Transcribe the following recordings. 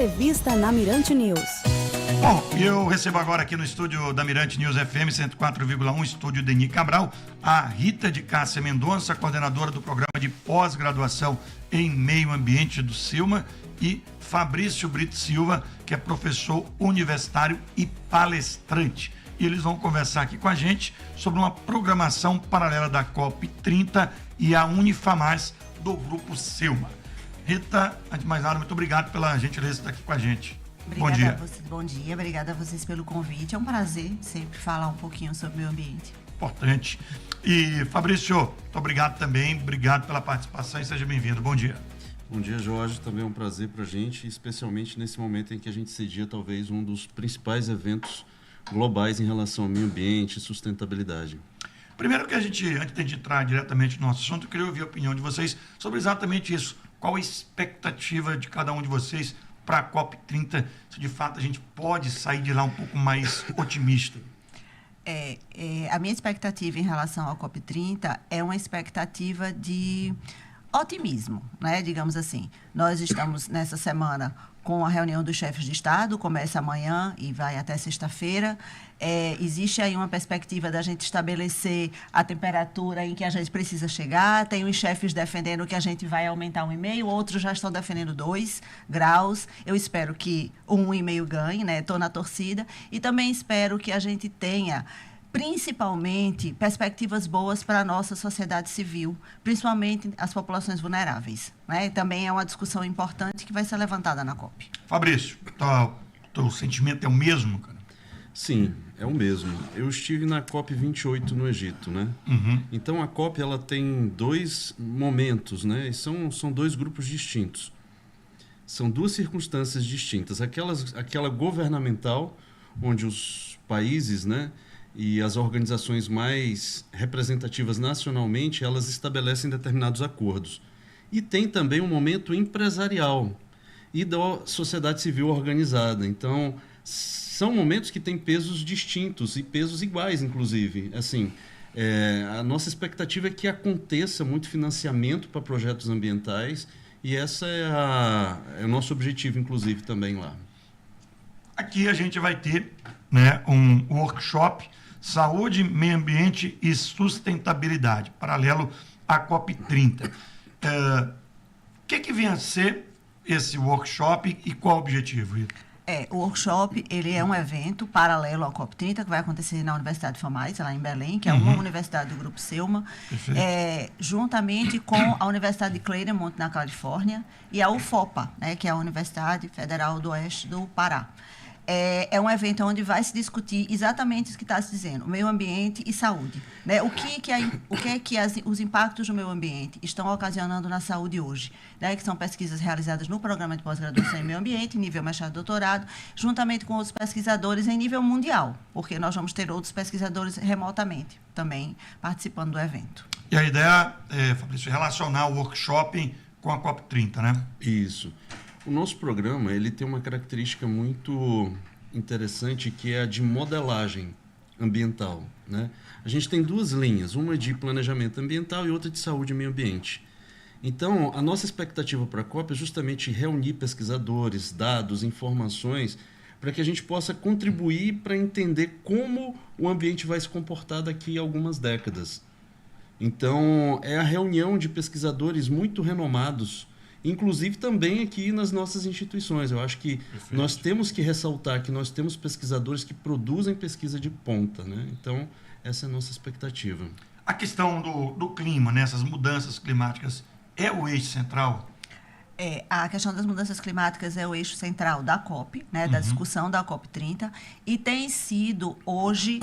Entrevista na Mirante News. Bom, eu recebo agora aqui no estúdio da Mirante News FM 104,1, estúdio Deni Cabral, a Rita de Cássia Mendonça, coordenadora do programa de pós-graduação em meio ambiente do Silma, e Fabrício Brito Silva, que é professor universitário e palestrante. E eles vão conversar aqui com a gente sobre uma programação paralela da COP30 e a Unifamaz do Grupo Silma. Rita, antes de mais nada, muito obrigado pela gentileza de estar aqui com a gente. Obrigada Bom dia. Bom dia, obrigada a vocês pelo convite. É um prazer sempre falar um pouquinho sobre o meio ambiente. Importante. E Fabrício, muito obrigado também, obrigado pela participação e seja bem-vindo. Bom dia. Bom dia, Jorge. Também é um prazer para a gente, especialmente nesse momento em que a gente cedia talvez um dos principais eventos globais em relação ao meio ambiente e sustentabilidade. Primeiro que antes de entrar diretamente no nosso assunto, eu queria ouvir a opinião de vocês sobre exatamente isso. Qual a expectativa de cada um de vocês para a COP30? Se de fato a gente pode sair de lá um pouco mais otimista. A minha expectativa em relação à COP30 é uma expectativa de otimismo, né? Digamos assim. Nós estamos nessa semana com a reunião dos chefes de Estado, começa amanhã e vai até sexta-feira. Existe aí uma perspectiva da gente estabelecer a temperatura em que a gente precisa chegar. Tem os chefes defendendo que a gente vai aumentar 1,5, outros já estão defendendo 2 graus. Eu espero que 1,5 ganhe, né? Estou na torcida. E também espero que a gente tenha, principalmente, perspectivas boas para a nossa sociedade civil, principalmente as populações vulneráveis, né? Também é uma discussão importante que vai ser levantada na COP. Fabrício, teu sentimento é o mesmo, cara? Sim, é o mesmo. Eu estive na COP28 no Egito, né? Uhum. Então, a COP ela tem 2 momentos, né? E são 2 grupos distintos. São 2 circunstâncias distintas. Aquela governamental, onde os países, né, e as organizações mais representativas nacionalmente, elas estabelecem determinados acordos. E tem também um momento empresarial e da sociedade civil organizada. Então, são momentos que têm pesos distintos e pesos iguais, inclusive. Assim, a nossa expectativa é que aconteça muito financiamento para projetos ambientais e essa é o nosso objetivo, inclusive, também lá. Aqui a gente vai ter, né, um workshop Saúde, Meio Ambiente e Sustentabilidade, paralelo à COP30. O que vem a ser esse workshop e qual o objetivo, Rita? O workshop, ele é um evento paralelo ao COP30, que vai acontecer na Universidade de Famais, lá em Belém, que é uma universidade do Grupo Silma, juntamente com a Universidade de Claremont, na Califórnia, e a UFOPA, né, que é a Universidade Federal do Oeste do Pará. É um evento onde vai se discutir exatamente isso que está se dizendo, meio ambiente e saúde, né? O que é que os impactos do meio ambiente estão ocasionando na saúde hoje, né? Que são pesquisas realizadas no programa de pós-graduação em meio ambiente, nível mestrado e doutorado, juntamente com outros pesquisadores em nível mundial, porque nós vamos ter outros pesquisadores remotamente também participando do evento. E a ideia, Fabrício, é relacionar o workshop com a COP30, né? Isso. O nosso programa ele tem uma característica muito interessante, que é a de modelagem ambiental, né? A gente tem 2 linhas, uma de planejamento ambiental e outra de saúde e meio ambiente. Então, a nossa expectativa para a COP é justamente reunir pesquisadores, dados, informações, para que a gente possa contribuir para entender como o ambiente vai se comportar daqui a algumas décadas. Então, é a reunião de pesquisadores muito renomados, inclusive também aqui nas nossas instituições. Eu acho que nós temos que ressaltar que nós temos pesquisadores que produzem pesquisa de ponta, né? Então, essa é a nossa expectativa. A questão do clima, né? Essas mudanças climáticas, é o eixo central? A questão das mudanças climáticas é o eixo central da COP, né? Da discussão da COP30, e tem sido hoje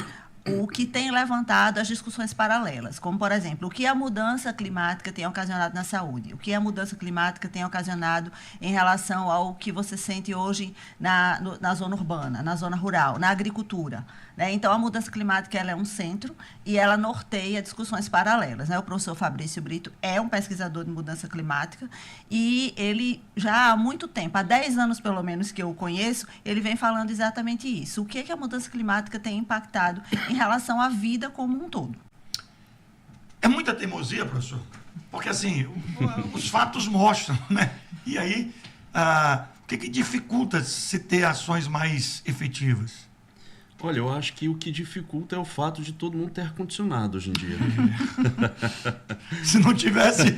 o que tem levantado as discussões paralelas, como, por exemplo, o que a mudança climática tem ocasionado na saúde, o que a mudança climática tem ocasionado em relação ao que você sente hoje na zona urbana, na zona rural, na agricultura, né? Então, a mudança climática ela é um centro e ela norteia discussões paralelas, né? O professor Fabrício Brito é um pesquisador de mudança climática e ele já há muito tempo, há 10 anos pelo menos que eu o conheço, ele vem falando exatamente isso. O que a mudança climática tem impactado em relação à vida como um todo. É muita teimosia, professor? Porque, assim, os fatos mostram, né? E aí, que dificulta se ter ações mais efetivas? Olha, eu acho que o que dificulta é o fato de todo mundo ter ar-condicionado hoje em dia. Se não tivesse,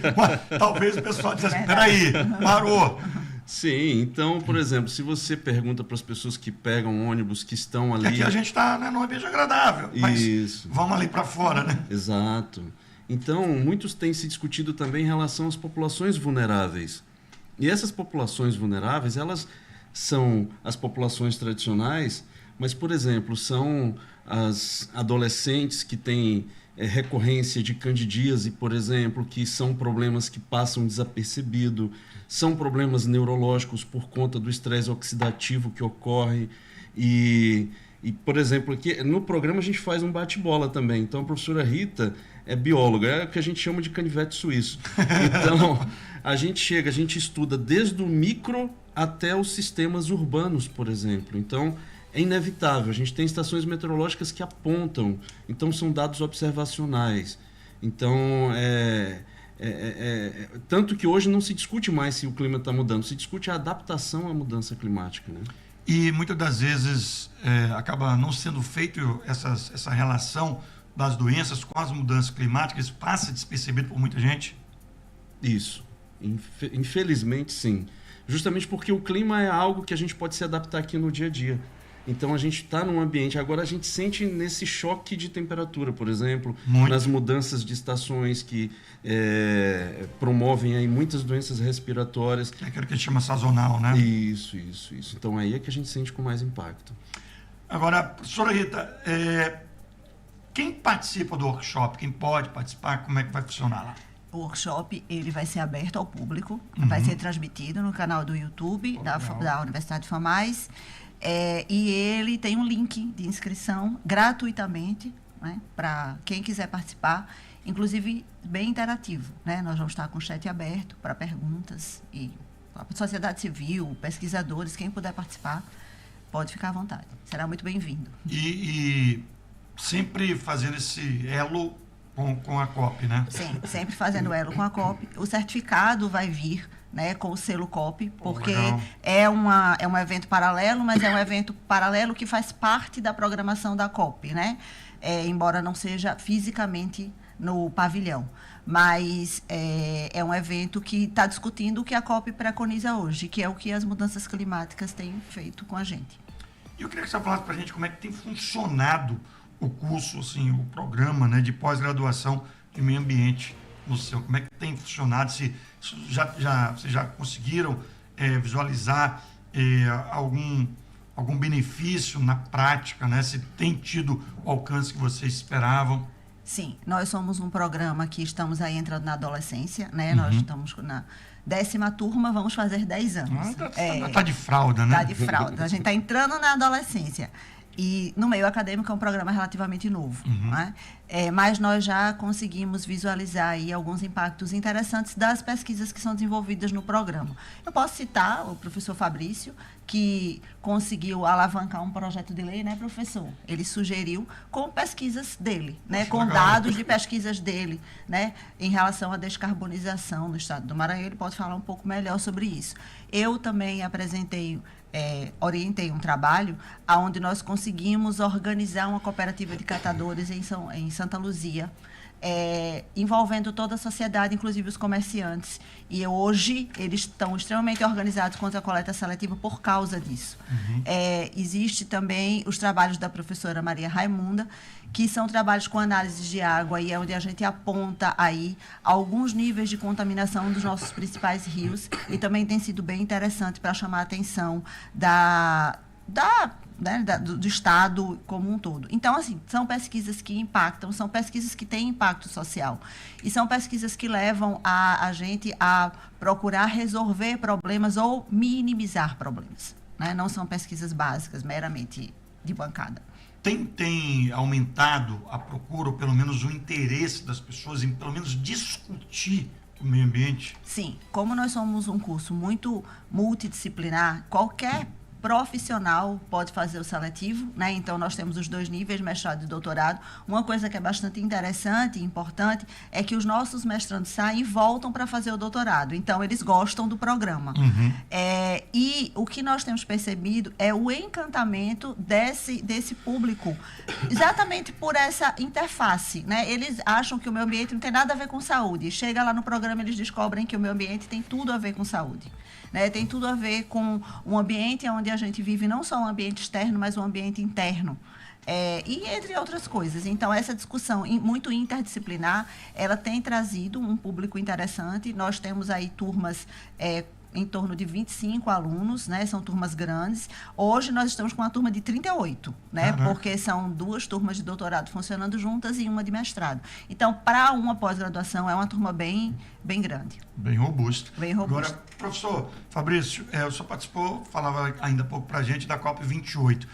talvez o pessoal dissesse, peraí, parou. Sim, então, por exemplo, se você pergunta para as pessoas que pegam ônibus que estão ali... Aqui a gente está, né, num ambiente agradável, mas Isso. vamos ali para fora, né? Exato. Então, muitos têm se discutido também em relação às populações vulneráveis. E essas populações vulneráveis, elas são as populações tradicionais, mas, por exemplo, são as adolescentes que têm recorrência de candidíase, por exemplo, que são problemas que passam desapercebido, são problemas neurológicos por conta do estresse oxidativo que ocorre. E, por exemplo, aqui no programa a gente faz um bate-bola também. Então, a professora Rita é bióloga, é o que a gente chama de canivete suíço. Então, a gente estuda desde o micro até os sistemas urbanos, por exemplo. Então, é inevitável. A gente tem estações meteorológicas que apontam, então são dados observacionais. Então, tanto que hoje não se discute mais se o clima está mudando, se discute a adaptação à mudança climática, né? E muitas das vezes acaba não sendo feito essa relação das doenças com as mudanças climáticas, passa despercebido por muita gente? Isso. Infelizmente, sim. Justamente porque o clima é algo que a gente pode se adaptar aqui no dia a dia. Então, a gente está num ambiente... Agora, a gente sente nesse choque de temperatura, por exemplo, nas mudanças de estações que promovem aí muitas doenças respiratórias. É aquilo que a gente chama sazonal, né? Isso. Então, aí é que a gente sente com mais impacto. Agora, professora Rita, quem participa do workshop, quem pode participar, como é que vai funcionar lá? O workshop ele vai ser aberto ao público, vai ser transmitido no canal do YouTube da Universidade de FAMAS. E ele tem um link de inscrição gratuitamente, né, para quem quiser participar, inclusive bem interativo, né? Nós vamos estar com o chat aberto para perguntas e a sociedade civil, pesquisadores, quem puder participar, pode ficar à vontade. Será muito bem-vindo. E sempre fazendo esse elo com a COP, né? Sim, sempre fazendo elo com a COP. O certificado vai vir, né, com o selo COP, porque é um evento paralelo, mas é um evento paralelo que faz parte da programação da COP, né? Embora não seja fisicamente no pavilhão. Mas é um evento que está discutindo o que a COP preconiza hoje, que é o que as mudanças climáticas têm feito com a gente. E eu queria que você falasse para a gente como é que tem funcionado o curso, assim, o programa, né, de pós-graduação de meio ambiente no seu. Como é que tem funcionado? Se vocês já conseguiram visualizar algum benefício na prática, né? Se tem tido o alcance que vocês esperavam? Sim, nós somos um programa que estamos aí entrando na adolescência, né? Nós estamos na 10ª turma, vamos fazer 10 anos. Tá de fralda, né? Tá de fralda. A gente está entrando na adolescência. E no meio acadêmico é um programa relativamente novo, né? Mas nós já conseguimos visualizar aí alguns impactos interessantes das pesquisas que são desenvolvidas no programa. Eu posso citar o professor Fabrício, que conseguiu alavancar um projeto de lei, né, professor? Ele sugeriu com pesquisas dele, né, com dados de pesquisas dele, né, em relação à descarbonização no estado do Maranhão. Ele pode falar um pouco melhor sobre isso. Eu também orientei um trabalho onde nós conseguimos organizar uma cooperativa de catadores em Santa Luzia, envolvendo toda a sociedade, inclusive os comerciantes. E hoje eles estão extremamente organizados contra a coleta seletiva por causa disso. Existe também os trabalhos da professora Maria Raimunda, que são trabalhos com análise de água, e é onde a gente aponta aí alguns níveis de contaminação dos nossos principais rios, e também tem sido bem interessante para chamar a atenção do Estado como um todo. Então, assim, são pesquisas que impactam, são pesquisas que têm impacto social, e são pesquisas que levam a gente a procurar resolver problemas ou minimizar problemas, né? Não são pesquisas básicas, meramente de bancada. Tem aumentado a procura, ou pelo menos o interesse das pessoas em, pelo menos, discutir o meio ambiente? Sim. Como nós somos um curso muito multidisciplinar, qualquer profissional pode fazer o seletivo, né? Então, nós temos os 2 níveis, mestrado e doutorado. Uma coisa que é bastante interessante e importante é que os nossos mestrandos saem e voltam para fazer o doutorado. Então, eles gostam do programa. E o que nós temos percebido é o encantamento desse público, exatamente por essa interface, né? Eles acham que o meio ambiente não tem nada a ver com saúde. Chega lá no programa, eles descobrem que o meio ambiente tem tudo a ver com saúde. Né, tem tudo a ver com um ambiente onde a gente vive não só um ambiente externo, mas um ambiente interno. E entre outras coisas. Então, essa discussão muito interdisciplinar, ela tem trazido um público interessante. Nós temos aí turmas em torno de 25 alunos, né? São turmas grandes. Hoje nós estamos com uma turma de 38, né? Porque são 2 turmas de doutorado funcionando juntas e uma de mestrado. Então, para uma pós-graduação, é uma turma bem grande. Bem robusta. Bem robusta. Agora, professor Fabrício, o senhor participou, falava ainda há pouco para a gente da COP28.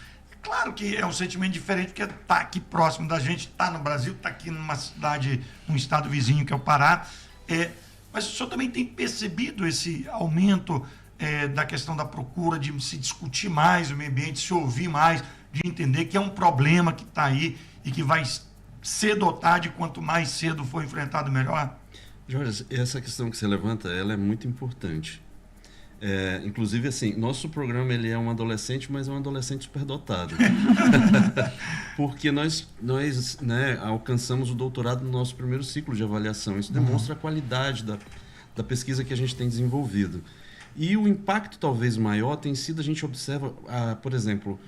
Claro que é um sentimento diferente, porque está aqui próximo da gente, está no Brasil, está aqui numa cidade, num estado vizinho que é o Pará. Mas o senhor também tem percebido esse aumento da questão da procura de se discutir mais o meio ambiente, se ouvir mais, de entender que é um problema que está aí e que vai cedo ou tarde, quanto mais cedo for enfrentado, melhor? Jorge, essa questão que você levanta, ela é muito importante. Inclusive, assim, nosso programa ele é um adolescente, mas é um adolescente superdotado. Porque nós né, alcançamos o doutorado no nosso primeiro ciclo de avaliação. Isso demonstra a qualidade da pesquisa que a gente tem desenvolvido. E o impacto talvez maior tem sido, a gente observa, por exemplo,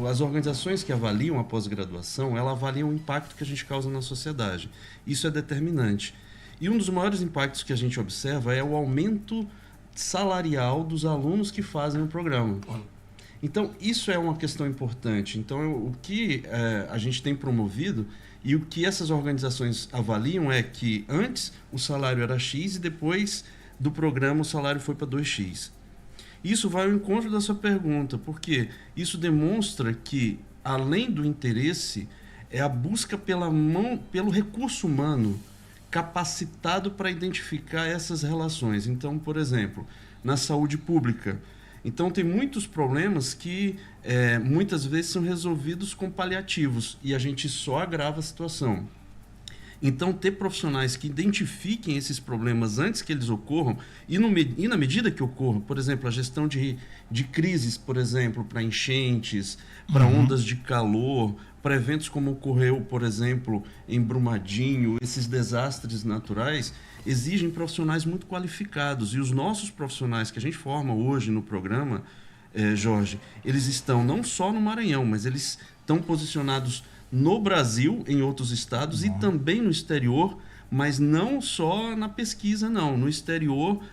as organizações que avaliam a pós-graduação, elas avaliam o impacto que a gente causa na sociedade. Isso é determinante. E um dos maiores impactos que a gente observa é o aumento salarial dos alunos que fazem o programa. Então, isso é uma questão importante. Então, o que a gente tem promovido e o que essas organizações avaliam é que antes o salário era X e depois do programa o salário foi para 2X. Isso vai ao encontro da sua pergunta, porque isso demonstra que, além do interesse, é a busca pelo recurso humano capacitado para identificar essas relações. Então, por exemplo, na saúde pública, então tem muitos problemas que muitas vezes são resolvidos com paliativos e a gente só agrava a situação. Então, ter profissionais que identifiquem esses problemas antes que eles ocorram e na medida que ocorram, por exemplo, a gestão de crises, por exemplo, para enchentes, para ondas de calor, para eventos como ocorreu, por exemplo, em Brumadinho, esses desastres naturais, exigem profissionais muito qualificados. E os nossos profissionais que a gente forma hoje no programa, Jorge, eles estão não só no Maranhão, mas eles estão posicionados no Brasil, em outros estados e também no exterior, mas não só na pesquisa, não. No exterior,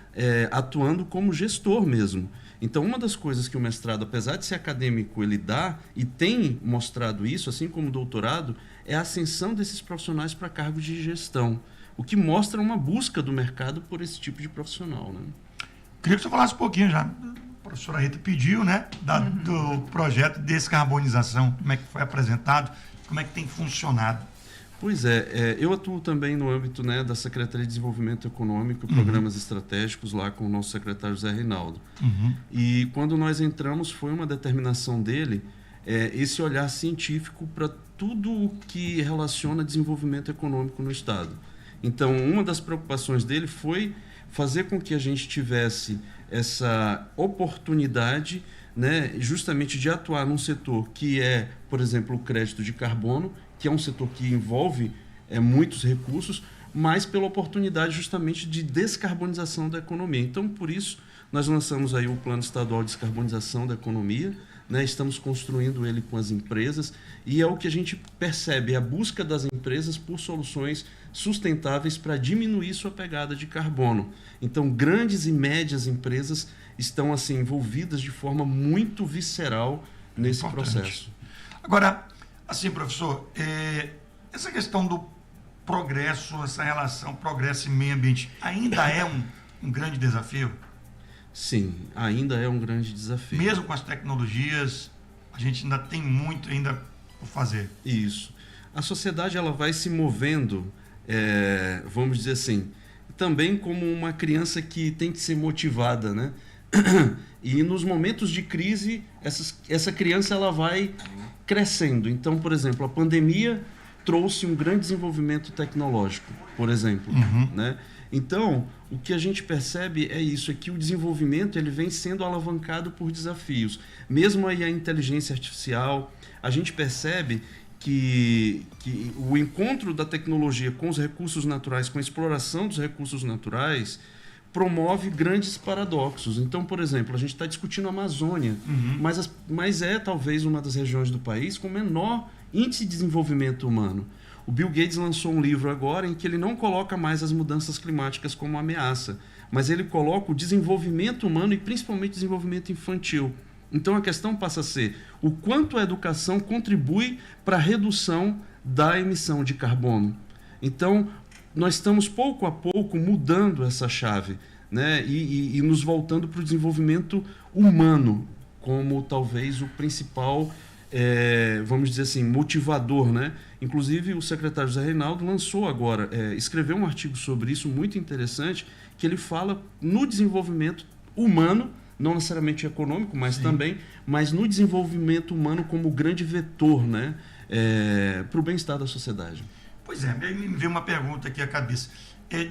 atuando como gestor mesmo. Então, uma das coisas que o mestrado, apesar de ser acadêmico, ele dá e tem mostrado isso, assim como o doutorado, é a ascensão desses profissionais para cargos de gestão, o que mostra uma busca do mercado por esse tipo de profissional, né? Queria que você falasse um pouquinho já. A professora Rita pediu, né, do projeto de descarbonização, como é que foi apresentado, como é que tem funcionado. Pois eu atuo também no âmbito, né, da Secretaria de Desenvolvimento Econômico e Programas Estratégicos, lá com o nosso secretário Zé Reinaldo. E quando nós entramos, foi uma determinação dele, esse olhar científico para tudo o que relaciona desenvolvimento econômico no Estado. Então, uma das preocupações dele foi fazer com que a gente tivesse essa oportunidade, né, justamente de atuar num setor que é, por exemplo, o crédito de carbono, que é um setor que envolve muitos recursos, mas pela oportunidade justamente de descarbonização da economia. Então, por isso, nós lançamos aí o Plano Estadual de Descarbonização da Economia, né? Estamos construindo ele com as empresas e é o que a gente percebe, a busca das empresas por soluções sustentáveis para diminuir sua pegada de carbono. Então, grandes e médias empresas estão assim envolvidas de forma muito visceral nesse processo. Agora, assim, professor, essa questão do progresso, essa relação progresso e meio ambiente, ainda é um grande desafio? Sim, ainda é um grande desafio. Mesmo com as tecnologias, a gente ainda tem muito ainda por fazer. Isso. A sociedade ela vai se movendo, vamos dizer assim, também como uma criança que tem que ser motivada, né? E nos momentos de crise, essa criança ela vai crescendo. Então, por exemplo, a pandemia trouxe um grande desenvolvimento tecnológico, por exemplo, né? Então, o que a gente percebe é isso, é que o desenvolvimento ele vem sendo alavancado por desafios. Mesmo aí a inteligência artificial, a gente percebe que o encontro da tecnologia com os recursos naturais, com a exploração dos recursos naturais, promove grandes paradoxos. Então, por exemplo, a gente está discutindo a Amazônia, mas é talvez uma das regiões do país com menor índice de desenvolvimento humano. O Bill Gates lançou um livro agora em que ele não coloca mais as mudanças climáticas como ameaça, mas ele coloca o desenvolvimento humano e principalmente o desenvolvimento infantil. Então a questão passa a ser o quanto a educação contribui para a redução da emissão de carbono. Então nós estamos pouco a pouco mudando essa chave, né? E nos voltando para o desenvolvimento humano como talvez o principal, vamos dizer assim, motivador, né? Inclusive o secretário José Reinaldo lançou agora, escreveu um artigo sobre isso muito interessante, que ele fala no desenvolvimento humano, não necessariamente econômico, mas também, mas no desenvolvimento humano como grande vetor, né? Para o bem-estar da sociedade. Pois é, me veio uma pergunta aqui à cabeça.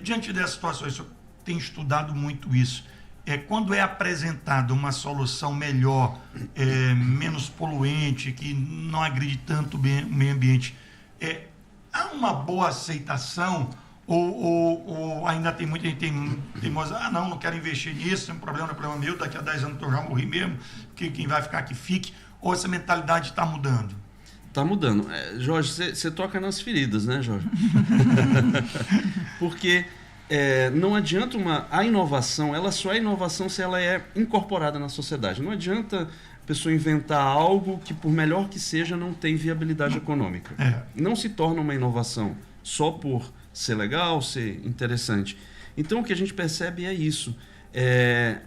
Diante dessas situações, eu tenho estudado muito isso. Quando é apresentada uma solução melhor, menos poluente, que não agride tanto o meio ambiente, há uma boa aceitação ou ainda tem muita gente teimosa, não quero investir nisso, é um problema meu, daqui a 10 anos eu já morri mesmo, que quem vai ficar que fique, ou essa mentalidade está mudando? Está mudando. Jorge, você toca nas feridas, né, Jorge? Porque não adianta a inovação, ela só é inovação se ela é incorporada na sociedade. Não adianta a pessoa inventar algo que, por melhor que seja, não tem viabilidade econômica. Não se torna uma inovação só por ser legal, ser interessante. Então, o que a gente percebe é isso.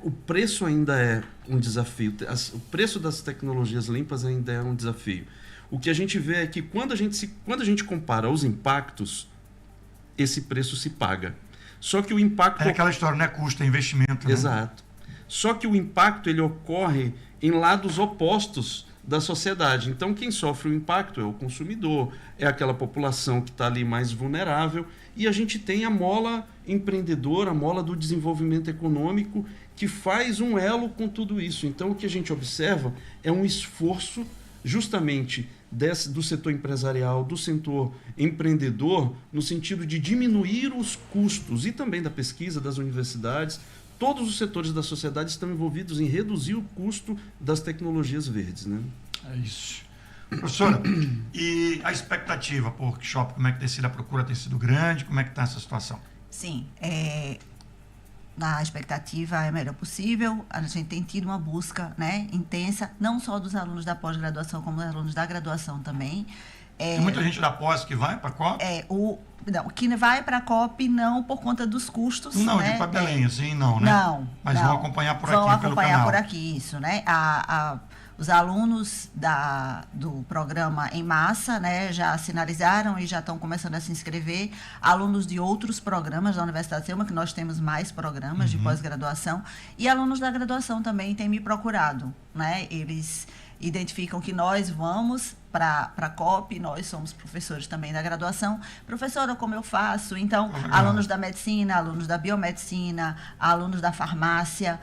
O preço ainda é um desafio. O preço das tecnologias limpas ainda é um desafio. O que a gente vê é que quando a gente compara os impactos, esse preço se paga. Só que o impacto... É aquela história, né? Custo, é investimento. Né? Exato. Só que o impacto ele ocorre em lados opostos da sociedade. Então, quem sofre o impacto é o consumidor, é aquela população que está ali mais vulnerável, e a gente tem a mola empreendedora, a mola do desenvolvimento econômico, que faz um elo com tudo isso. Então, o que a gente observa é um esforço justamente do setor empresarial, do setor empreendedor, no sentido de diminuir os custos e também da pesquisa das universidades. Todos os setores da sociedade estão envolvidos em reduzir o custo das tecnologias verdes, né? É isso. Professora, e a expectativa para o workshop, como é que tem sido? A procura tem sido grande? Como é que está essa situação? Sim, a expectativa é a melhor possível. A gente tem tido uma busca, né, intensa, não só dos alunos da pós-graduação, como dos alunos da graduação também. Tem muita gente da pós que vai para a COP? Não, que vai para a COP não por conta dos custos. Não, né? de para Belém, assim, não, né? Não. Mas não. vão acompanhar por aqui pelo canal. Vão acompanhar por aqui, isso, né? Os alunos do programa em massa, né, já sinalizaram e já estão começando a se inscrever. Alunos de outros programas da Universidade de Selma, que nós temos mais programas de pós-graduação. E alunos da graduação também têm me procurado, né? Eles identificam que nós vamos para a COP, nós somos professores também da graduação. Professora, como eu faço? Então, alunos da medicina, alunos da biomedicina, alunos da farmácia,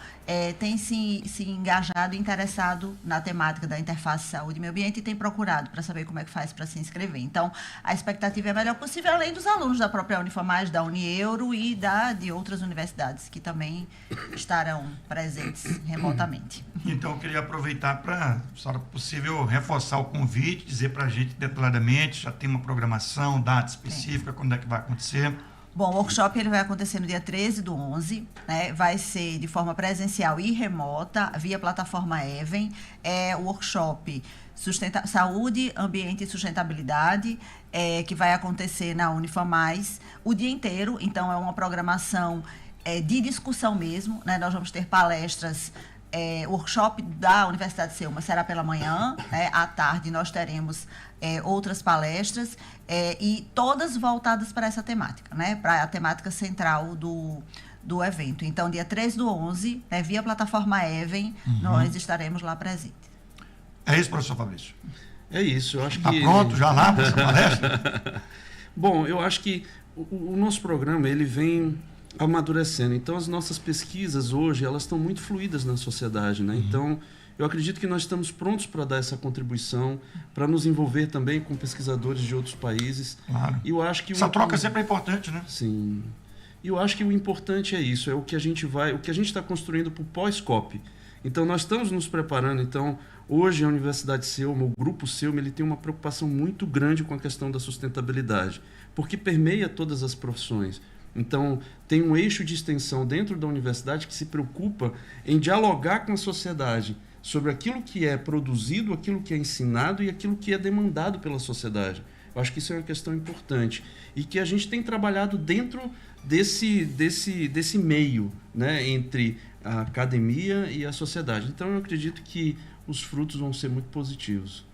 têm se engajado e interessado na temática da interface saúde e meio ambiente e têm procurado para saber como é que faz para se inscrever. Então, a expectativa é a melhor possível, além dos alunos da própria Unifamais, da Unieuro e de outras universidades que também estarão presentes remotamente. Então, eu queria aproveitar para, se era possível, reforçar o convite, dizer para a gente detalhadamente, já tem uma programação, data específica, quando é que vai acontecer? Bom, o workshop ele vai acontecer no dia 13/11, né? Vai ser de forma presencial e remota, via plataforma Even. É o workshop Saúde, Ambiente e Sustentabilidade, que vai acontecer na Unifamais o dia inteiro. Então, é uma programação de discussão mesmo, né? Nós vamos ter palestras. O workshop da Universidade de Selma será pela manhã, à tarde nós teremos outras palestras e todas voltadas para essa temática, né? Para a temática central do do evento. Então, dia 3/11, via plataforma Even, nós estaremos lá presentes. É isso, professor Fabrício? É isso, eu acho Está que... pronto já lá para essa palestra? Bom, eu acho que o nosso programa, ele vem amadurecendo. Então, as nossas pesquisas hoje, elas estão muito fluídas na sociedade, né? Então, eu acredito que nós estamos prontos para dar essa contribuição, para nos envolver também com pesquisadores de outros países. Claro. E eu acho que Essa troca sempre é importante, né? Sim. E eu acho que o importante é isso, é o que a gente está construindo para o pós-COP. Então, nós estamos nos preparando. Então, hoje a Universidade Selma, o Grupo Selma, ele tem uma preocupação muito grande com a questão da sustentabilidade, porque permeia todas as profissões. Então, tem um eixo de extensão dentro da universidade que se preocupa em dialogar com a sociedade sobre aquilo que é produzido, aquilo que é ensinado e aquilo que é demandado pela sociedade. Eu acho que isso é uma questão importante e que a gente tem trabalhado dentro desse meio, né, entre a academia e a sociedade. Então, eu acredito que os frutos vão ser muito positivos.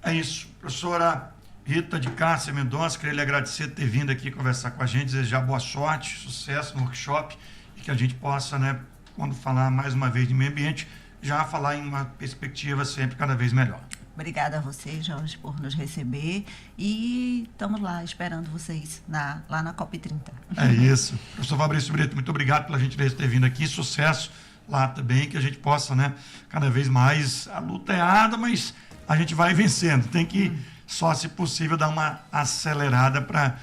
É isso. Professora Rita de Cássia Mendonça, queria lhe agradecer por ter vindo aqui conversar com a gente, desejar boa sorte, sucesso no workshop e que a gente possa, né, quando falar mais uma vez de meio ambiente, já falar em uma perspectiva sempre cada vez melhor. Obrigada a você, Jorge, por nos receber e estamos lá esperando vocês lá na COP30. É isso. Professor Fabrício Brito, muito obrigado pela gentileza de ter vindo aqui, sucesso lá também, que a gente possa, né, cada vez mais, a luta é árdua, mas a gente vai vencendo, tem que só, se possível, dar uma acelerada para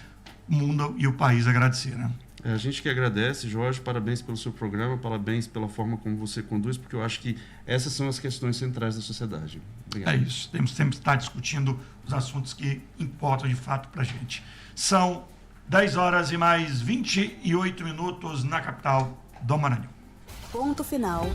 o mundo e o país agradecer, né? A gente que agradece, Jorge, parabéns pelo seu programa, parabéns pela forma como você conduz, porque eu acho que essas são as questões centrais da sociedade. Obrigado. É isso, temos sempre que estar discutindo os assuntos que importam de fato para a gente. São 10 horas e mais 28 minutos na capital do Maranhão. Ponto final.